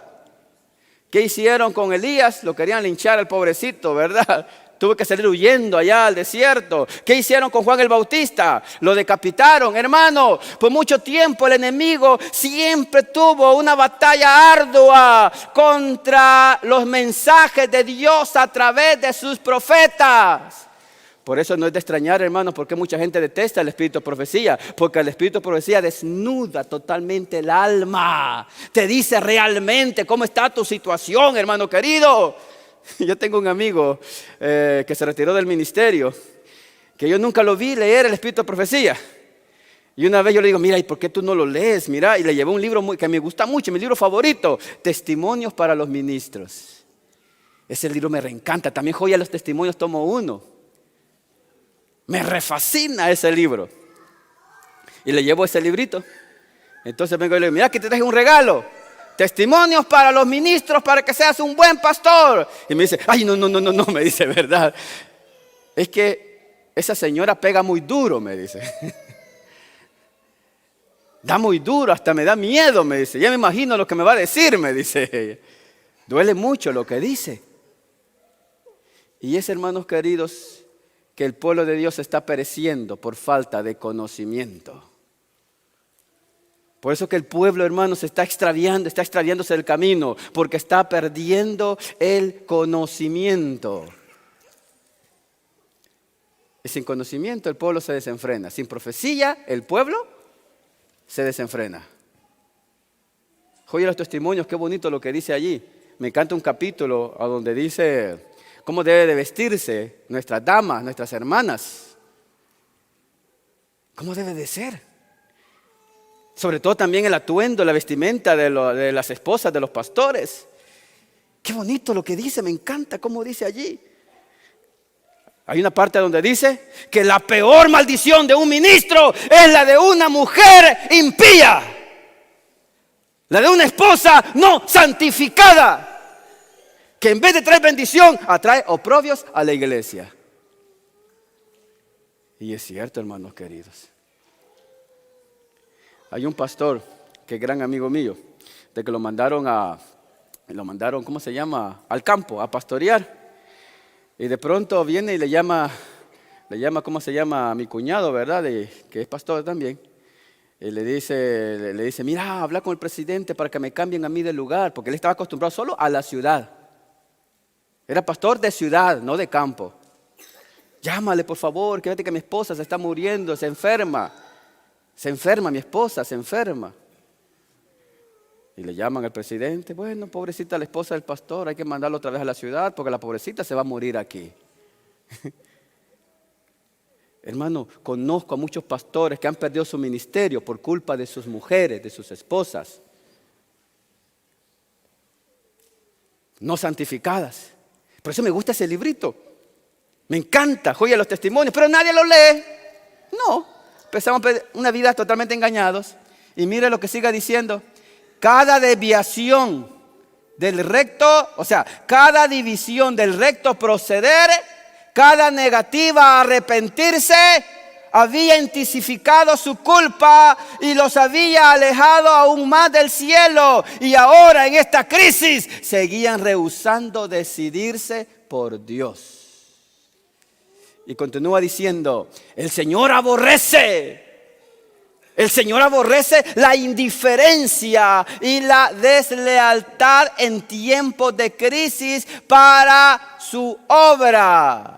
¿Qué hicieron con Elías? Lo querían linchar al pobrecito, ¿verdad? Tuvo que salir huyendo allá al desierto. ¿Qué hicieron con Juan el Bautista? Lo decapitaron, hermano. Por mucho tiempo el enemigo siempre tuvo una batalla ardua contra los mensajes de Dios a través de sus profetas. Por eso no es de extrañar, hermanos, porque mucha gente detesta el espíritu de profecía. Porque el espíritu de profecía desnuda totalmente el alma. Te dice realmente cómo está tu situación, hermano querido. Yo tengo un amigo que se retiró del ministerio, que yo nunca lo vi leer el espíritu de profecía. Y una vez yo le digo, mira, ¿y por qué tú no lo lees? Mira, y le llevé un libro que me gusta mucho, mi libro favorito, Testimonios para los Ministros. Ese libro me reencanta. También Joya de los Testimonios, tomo 1. Me refascina ese libro. Y le llevo ese librito. Entonces vengo y le digo, mira que te traje un regalo. Testimonios para los ministros para que seas un buen pastor. Y me dice, ay, no, me dice, ¿verdad? Es que esa señora pega muy duro, me dice. Da muy duro, hasta me da miedo, me dice. Ya me imagino lo que me va a decir, me dice ella. Duele mucho lo que dice. Y es, hermanos queridos, que el pueblo de Dios está pereciendo por falta de conocimiento. Por eso que el pueblo, hermanos, se está extraviándose del camino, porque está perdiendo el conocimiento. Y sin conocimiento el pueblo se desenfrena. Sin profecía el pueblo se desenfrena. Oye los testimonios, qué bonito lo que dice allí. Me encanta un capítulo a donde dice cómo debe de vestirse nuestras damas, nuestras hermanas. ¿Cómo debe de ser? Sobre todo también el atuendo, la vestimenta de las esposas de los pastores. Qué bonito lo que dice, me encanta cómo dice allí. Hay una parte donde dice que la peor maldición de un ministro es la de una mujer impía. La de una esposa no santificada, que en vez de traer bendición, atrae oprobios a la iglesia. Y es cierto, hermanos queridos. Hay un pastor que es gran amigo mío, de que lo mandaron, ¿cómo se llama? Al campo, a pastorear. Y de pronto viene y le llama, ¿cómo se llama? A mi cuñado, ¿verdad? Que es pastor también. Y le dice, mira, habla con el presidente para que me cambien a mí de lugar, porque él estaba acostumbrado solo a la ciudad. Era pastor de ciudad, no de campo. Llámale, por favor, que vete que mi esposa se está muriendo, se enferma. Se enferma, mi esposa se enferma. Y le llaman al presidente, bueno, pobrecita la esposa del pastor, hay que mandarlo otra vez a la ciudad porque la pobrecita se va a morir aquí. Hermano, conozco a muchos pastores que han perdido su ministerio por culpa de sus mujeres, de sus esposas. No santificadas. Por eso me gusta ese librito. Me encanta, joya los testimonios, pero nadie lo lee. No, empezamos una vida totalmente engañados. Y mire lo que sigue diciendo. Cada desviación del recto, o sea, cada división del recto proceder, cada negativa a arrepentirse, había intensificado su culpa y los había alejado aún más del cielo. Y ahora en esta crisis seguían rehusando decidirse por Dios. Y continúa diciendo, el Señor aborrece la indiferencia y la deslealtad en tiempos de crisis para su obra.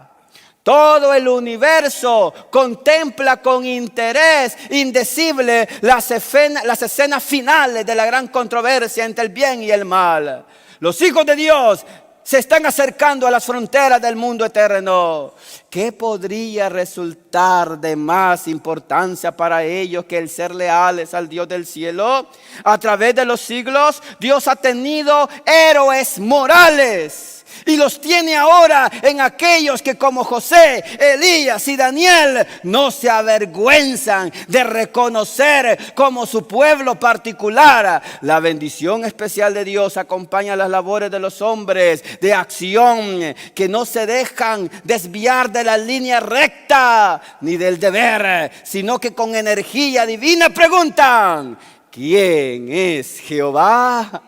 Todo el universo contempla con interés indecible las escenas finales de la gran controversia entre el bien y el mal. Los hijos de Dios se están acercando a las fronteras del mundo eterno. ¿Qué podría resultar de más importancia para ellos que el ser leales al Dios del cielo? A través de los siglos, Dios ha tenido héroes morales. Y los tiene ahora en aquellos que como José, Elías y Daniel no se avergüenzan de reconocer como su pueblo particular. La bendición especial de Dios acompaña las labores de los hombres de acción que no se dejan desviar de la línea recta ni del deber, sino que con energía divina preguntan, ¿quién es Jehová?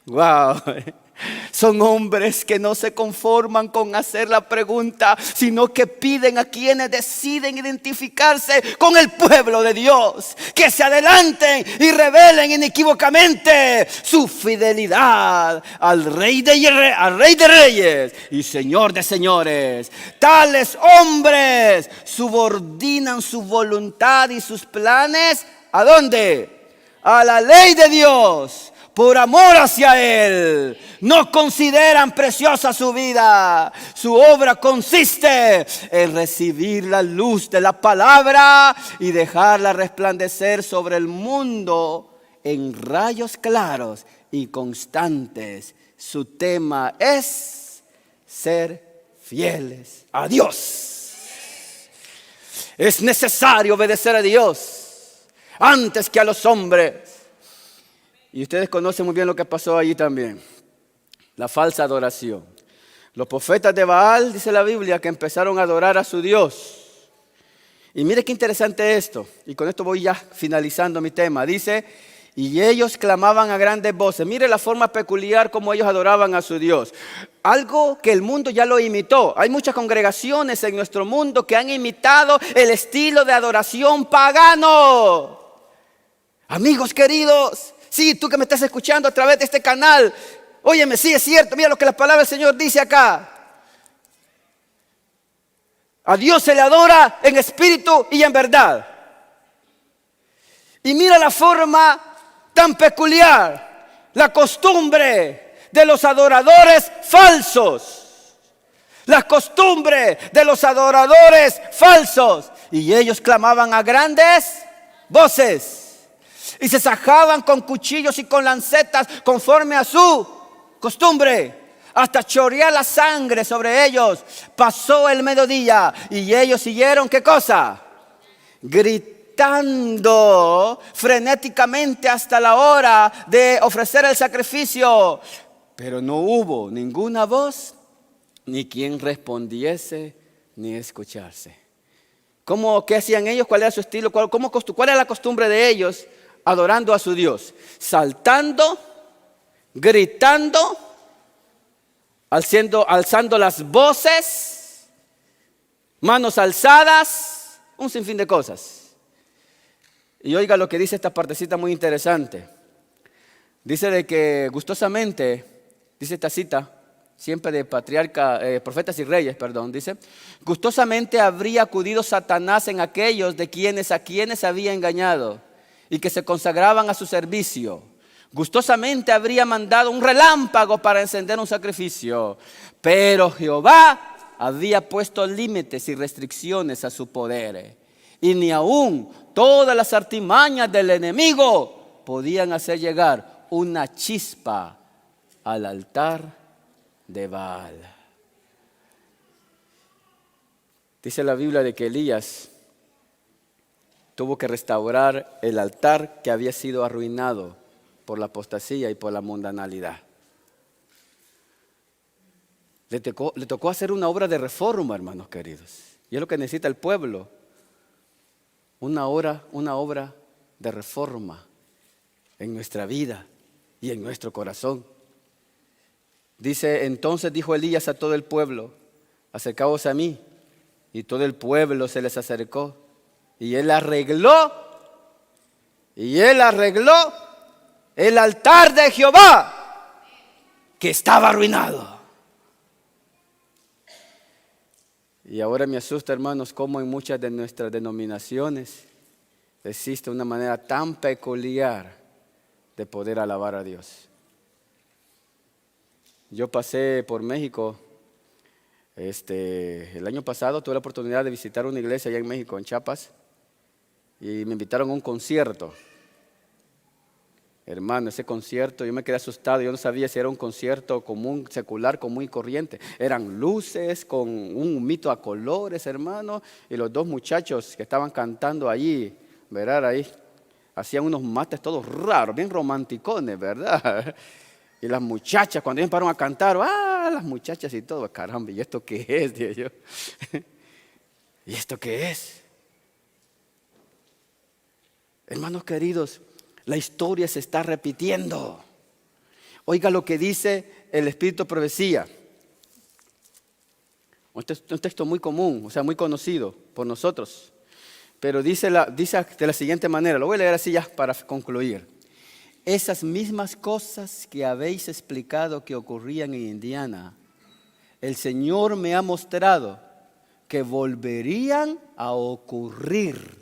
Wow. Son hombres que no se conforman con hacer la pregunta, sino que piden a quienes deciden identificarse con el pueblo de Dios, que se adelanten y revelen inequívocamente su fidelidad al Rey de Reyes y Señor de Señores. Tales hombres subordinan su voluntad y sus planes, ¿a dónde? A la ley de Dios. Por amor hacia Él, no consideran preciosa su vida. Su obra consiste en recibir la luz de la palabra y dejarla resplandecer sobre el mundo en rayos claros y constantes. Su tema es ser fieles a Dios. Es necesario obedecer a Dios antes que a los hombres. Y ustedes conocen muy bien lo que pasó allí también. La falsa adoración. Los profetas de Baal, dice la Biblia, que empezaron a adorar a su Dios. Y mire qué interesante esto. Y con esto voy ya finalizando mi tema. Dice, y ellos clamaban a grandes voces. Mire la forma peculiar como ellos adoraban a su Dios. Algo que el mundo ya lo imitó. Hay muchas congregaciones en nuestro mundo que han imitado el estilo de adoración pagano. Amigos queridos, sí, tú que me estás escuchando a través de este canal, óyeme, sí es cierto, mira lo que la palabra del Señor dice acá. A Dios se le adora en espíritu y en verdad. Y mira la forma tan peculiar, la costumbre de los adoradores falsos. La costumbre de los adoradores falsos. Y ellos clamaban a grandes voces. Y se sajaban con cuchillos y con lancetas conforme a su costumbre, hasta chorrear la sangre sobre ellos. Pasó el mediodía y ellos siguieron, ¿qué cosa? Gritando frenéticamente hasta la hora de ofrecer el sacrificio. Pero no hubo ninguna voz, ni quien respondiese, ni escucharse. ¿Qué hacían ellos? ¿Cuál era su estilo? ¿Cuál era la costumbre de ellos? Adorando a su Dios, saltando, gritando, alzando las voces, manos alzadas, un sinfín de cosas. Y oiga lo que dice esta partecita muy interesante. Dice de que gustosamente, dice esta cita, siempre de Profetas y Reyes, dice, gustosamente habría acudido Satanás en aquellos a quienes había engañado y que se consagraban a su servicio. Gustosamente habría mandado un relámpago para encender un sacrificio, pero Jehová había puesto límites y restricciones a su poder, y ni aún todas las artimañas del enemigo podían hacer llegar una chispa al altar de Baal. Dice la Biblia de que Elías tuvo que restaurar el altar que había sido arruinado por la apostasía y por la mundanalidad. Le tocó hacer una obra de reforma, hermanos queridos. Y es lo que necesita el pueblo. Una obra de reforma en nuestra vida y en nuestro corazón. Dice, entonces dijo Elías a todo el pueblo, acercaos a mí. Y todo el pueblo se les acercó. Y él arregló el altar de Jehová, que estaba arruinado. Y ahora me asusta, hermanos, cómo en muchas de nuestras denominaciones existe una manera tan peculiar de poder alabar a Dios. Yo pasé por México, el año pasado tuve la oportunidad de visitar una iglesia allá en México, en Chiapas, y me invitaron a un concierto. Hermano, ese concierto, yo me quedé asustado, yo no sabía si era un concierto común, secular, común y corriente. Eran luces con un humito a colores, hermano, y los dos muchachos que estaban cantando allí, ¿verdad? Ahí hacían unos mates todos raros, bien romanticones, ¿verdad? Y las muchachas, cuando ellos empezaron a cantar, las muchachas y todo, caramba, ¿y esto qué es? Dije yo. ¿Y esto qué es? Hermanos queridos, la historia se está repitiendo. Oiga lo que dice el Espíritu de Profecía. Un texto muy común, o sea, muy conocido por nosotros. Pero dice de la siguiente manera, lo voy a leer así ya para concluir. Esas mismas cosas que habéis explicado que ocurrían en Indiana, el Señor me ha mostrado que volverían a ocurrir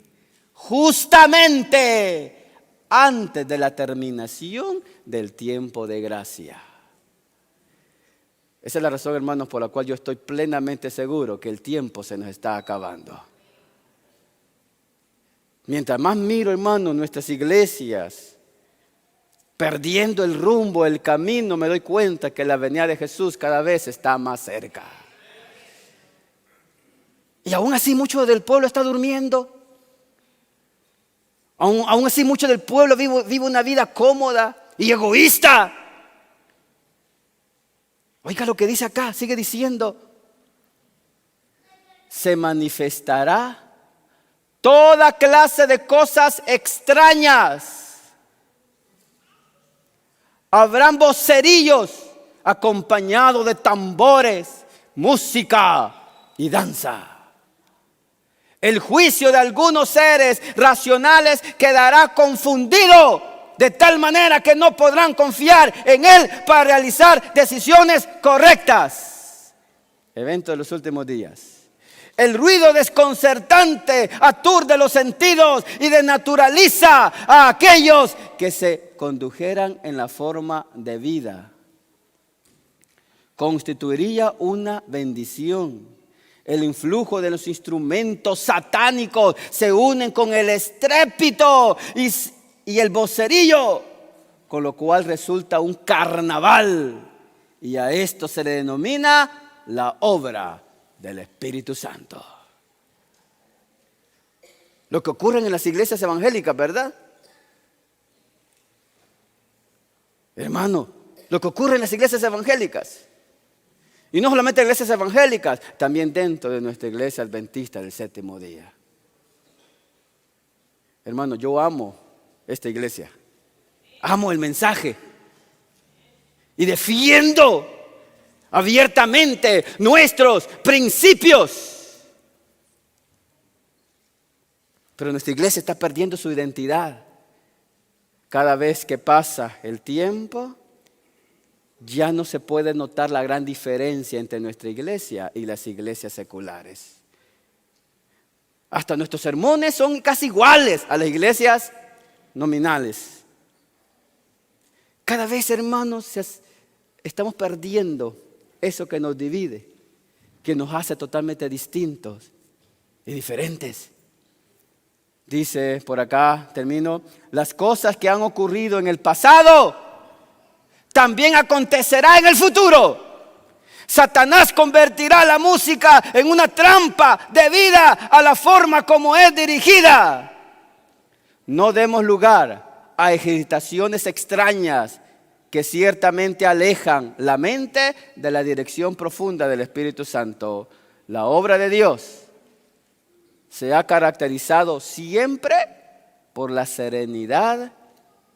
justamente antes de la terminación del tiempo de gracia. Esa es la razón, hermanos, por la cual yo estoy plenamente seguro que el tiempo se nos está acabando. Mientras más miro, hermanos, nuestras iglesias perdiendo el rumbo, el camino, me doy cuenta que la venida de Jesús cada vez está más cerca. Y aún así mucho del pueblo está durmiendo. Aún así mucho del pueblo vive una vida cómoda y egoísta. Oiga lo que dice acá, sigue diciendo. Se manifestará toda clase de cosas extrañas. Habrán vocerillos acompañados de tambores, música y danza. El juicio de algunos seres racionales quedará confundido de tal manera que no podrán confiar en Él para realizar decisiones correctas. Evento de los últimos días. El ruido desconcertante aturde los sentidos y desnaturaliza a aquellos que se condujeran en la forma de vida. Constituiría una bendición. El influjo de los instrumentos satánicos se unen con el estrépito y el vocerillo, con lo cual resulta un carnaval. Y a esto se le denomina la obra del Espíritu Santo. Lo que ocurre en las iglesias evangélicas, ¿verdad? Hermano, lo que ocurre en las iglesias evangélicas. Y no solamente en iglesias evangélicas, también dentro de nuestra iglesia adventista del séptimo día. Hermano, yo amo esta iglesia. Amo el mensaje. Y defiendo abiertamente nuestros principios. Pero nuestra iglesia está perdiendo su identidad. Cada vez que pasa el tiempo, ya no se puede notar la gran diferencia entre nuestra iglesia y las iglesias seculares. Hasta nuestros sermones son casi iguales a las iglesias nominales. Cada vez, hermanos, estamos perdiendo eso que nos divide, que nos hace totalmente distintos y diferentes. Dice por acá, termino, las cosas que han ocurrido en el pasado también acontecerá en el futuro. Satanás convertirá la música en una trampa debida a la forma como es dirigida. No demos lugar a agitaciones extrañas que ciertamente alejan la mente de la dirección profunda del Espíritu Santo. La obra de Dios se ha caracterizado siempre por la serenidad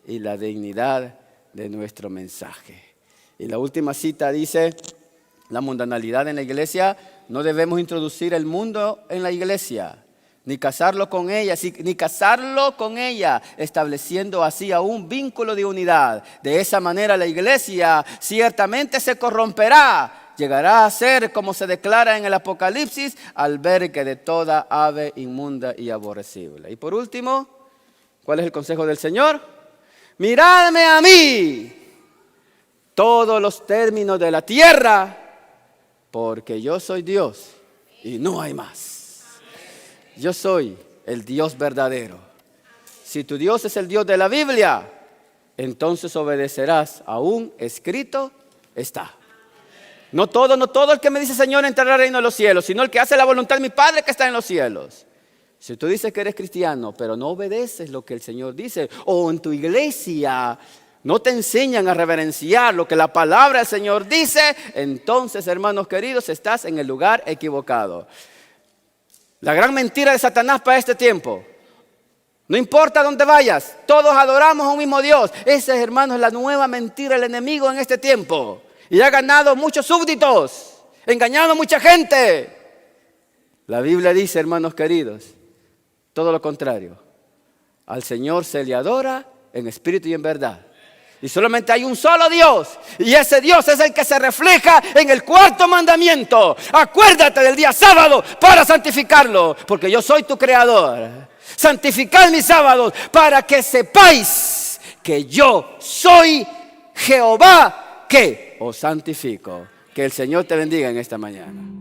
y la dignidad de nuestro mensaje. Y la última cita dice, la mundanalidad en la iglesia, no debemos introducir el mundo en la iglesia, ni casarlo con ella, estableciendo así un vínculo de unidad. De esa manera la iglesia ciertamente se corromperá, llegará a ser, como se declara en el Apocalipsis, albergue de toda ave inmunda y aborrecible. Y por último, ¿cuál es el consejo del Señor? Miradme a mí, todos los términos de la tierra, porque yo soy Dios y no hay más. Yo soy el Dios verdadero. Si tu Dios es el Dios de la Biblia, entonces obedecerás a un escrito está. No todo el que me dice Señor entrará al reino de los cielos, sino el que hace la voluntad de mi Padre que está en los cielos. Si tú dices que eres cristiano, pero no obedeces lo que el Señor dice, o en tu iglesia no te enseñan a reverenciar lo que la palabra del Señor dice, entonces, hermanos queridos, estás en el lugar equivocado. La gran mentira de Satanás para este tiempo: no importa dónde vayas, todos adoramos a un mismo Dios. Esa, hermanos, es la nueva mentira del enemigo en este tiempo. Y ha ganado muchos súbditos, engañado a mucha gente. La Biblia dice, hermanos queridos, todo lo contrario. Al Señor se le adora en espíritu y en verdad. Y solamente hay un solo Dios. Y ese Dios es el que se refleja en el cuarto mandamiento. Acuérdate del día sábado para santificarlo, porque yo soy tu creador. Santificad mis sábados para que sepáis que yo soy Jehová que os santifico. Que el Señor te bendiga en esta mañana.